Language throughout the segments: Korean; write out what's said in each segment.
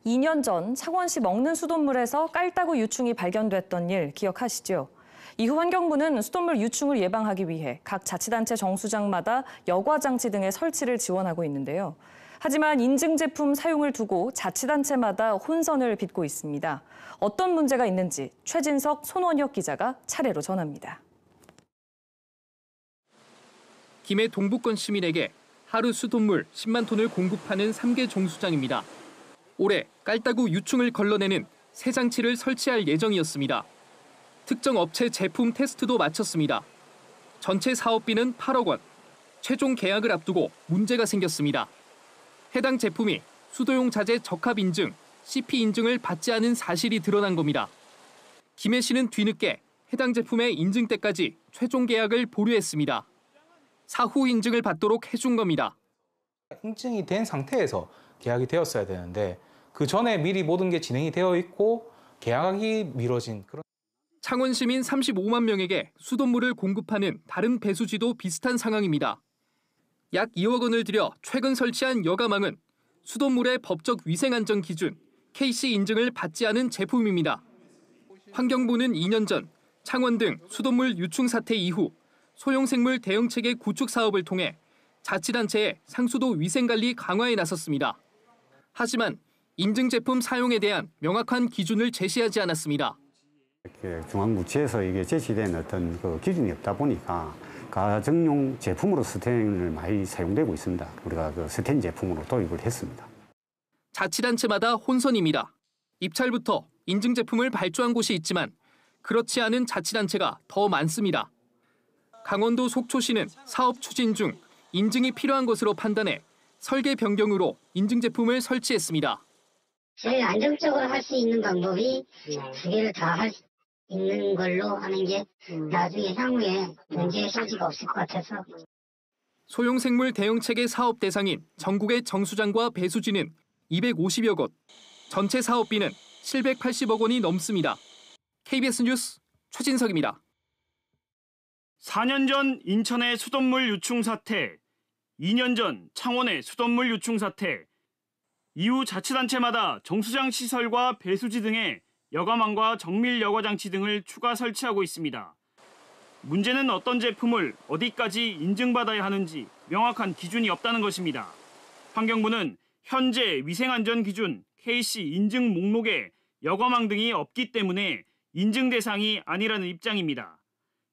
2년 전 창원시 먹는 수돗물에서 깔따구 유충이 발견됐던 일 기억하시죠? 이후 환경부는 수돗물 유충을 예방하기 위해 각 자치단체 정수장마다 여과장치 등의 설치를 지원하고 있는데요. 하지만 인증 제품 사용을 두고 자치단체마다 혼선을 빚고 있습니다. 어떤 문제가 있는지 최진석, 손원혁 기자가 차례로 전합니다. 김해 동북권 시민에게 하루 수돗물 10만 톤을 공급하는 3개 정수장입니다. 올해 깔따구 유충을 걸러내는 새 장치를 설치할 예정이었습니다. 특정 업체 제품 테스트도 마쳤습니다. 전체 사업비는 8억 원. 최종 계약을 앞두고 문제가 생겼습니다. 해당 제품이 수도용 자재 적합 인증, CP 인증을 받지 않은 사실이 드러난 겁니다. 김해시는 뒤늦게 해당 제품의 인증 때까지 최종 계약을 보류했습니다. 사후 인증을 받도록 해준 겁니다. 인증이 된 상태에서 계약이 되었어야 되는데 그 전에 미리 모든 게 진행이 되어 있고 계약이 미뤄진 그런. 창원 시민 35만 명에게 수돗물을 공급하는 다른 배수지도 비슷한 상황입니다. 약 2억 원을 들여 최근 설치한 여가망은 수돗물의 법적 위생안전 기준 KC 인증을 받지 않은 제품입니다. 환경부는 2년 전 창원 등 수돗물 유충 사태 이후 소형생물 대응체계 구축 사업을 통해 자치단체의 상수도 위생관리 강화에 나섰습니다. 하지만 인증 제품 사용에 대한 명확한 기준을 제시하지 않았습니다. 중앙부처에서 이게 제시된 어떤 그 기준이 없다 보니까 가정용 제품으로 스텐을 많이 사용되고 있습니다. 우리가 그 스텐 제품으로 도입을 했습니다. 자치단체마다 혼선입니다. 입찰부터 인증 제품을 발주한 곳이 있지만 그렇지 않은 자치단체가 더 많습니다. 강원도 속초시는 사업 추진 중 인증이 필요한 것으로 판단해 설계 변경으로 인증 제품을 설치했습니다. 제일 안정적으로 할 수 있는 방법이 두 개를 다 할 수 있는 걸로 하는 게 나중에 향후에 문제의 소지가 없을 것 같아서. 소형생물 대응체계 사업 대상인 전국의 정수장과 배수지는 250여 곳, 전체 사업비는 780억 원이 넘습니다. KBS 뉴스 최진석입니다. 4년 전 인천의 수돗물 유충 사태, 2년 전 창원의 수돗물 유충 사태, 이후 자치단체마다 정수장 시설과 배수지 등의 여과망과 정밀 여과장치 등을 추가 설치하고 있습니다. 문제는 어떤 제품을 어디까지 인증받아야 하는지 명확한 기준이 없다는 것입니다. 환경부는 현재 위생안전기준 KC 인증 목록에 여과망 등이 없기 때문에 인증 대상이 아니라는 입장입니다.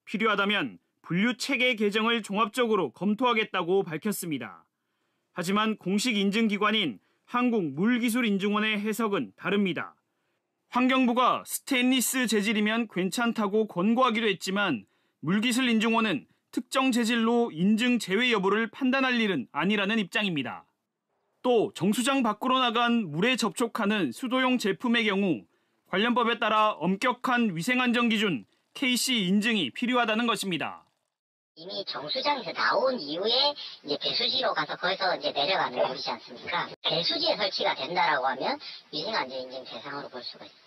필요하다면 분류체계 개정을 종합적으로 검토하겠다고 밝혔습니다. 하지만 공식 인증기관인 한국물기술인증원의 해석은 다릅니다. 환경부가 스테인리스 재질이면 괜찮다고 권고하기도 했지만 물기술인증원은 특정 재질로 인증 제외 여부를 판단할 일은 아니라는 입장입니다. 또 정수장 밖으로 나간 물에 접촉하는 수도용 제품의 경우 관련법에 따라 엄격한 위생안전 기준 KC 인증이 필요하다는 것입니다. 이미 정수장에서 나온 이후에 이제 배수지로 가서 거기서 이제 내려가는 거이지 않습니까? 배수지에 설치가 된다라고 하면 위생안전인증 대상으로 볼 수가 있습니다.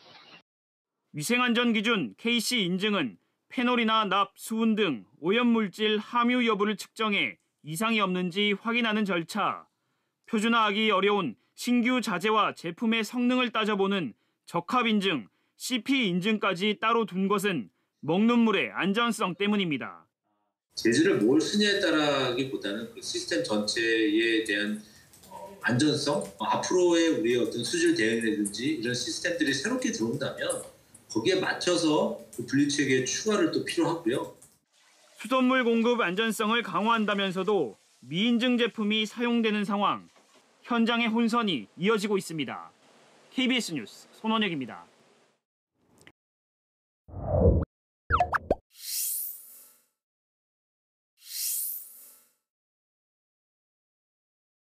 위생안전 기준 KC 인증은 페놀이나 납, 수은 등 오염물질 함유 여부를 측정해 이상이 없는지 확인하는 절차, 표준화하기 어려운 신규 자재와 제품의 성능을 따져보는 적합인증, CP 인증까지 따로 둔 것은 먹는 물의 안전성 때문입니다. 재질을 뭘 쓰냐에 따라기보다는 그 시스템 전체에 대한 안전성, 앞으로의 우리의 어떤 수질 대응이라든지 이런 시스템들이 새롭게 들어온다면 거기에 맞춰서 그 분리체계 추가를 또 필요하고요. 수돗물 공급 안전성을 강화한다면서도 미인증 제품이 사용되는 상황, 현장의 혼선이 이어지고 있습니다. KBS 뉴스 손원혁입니다.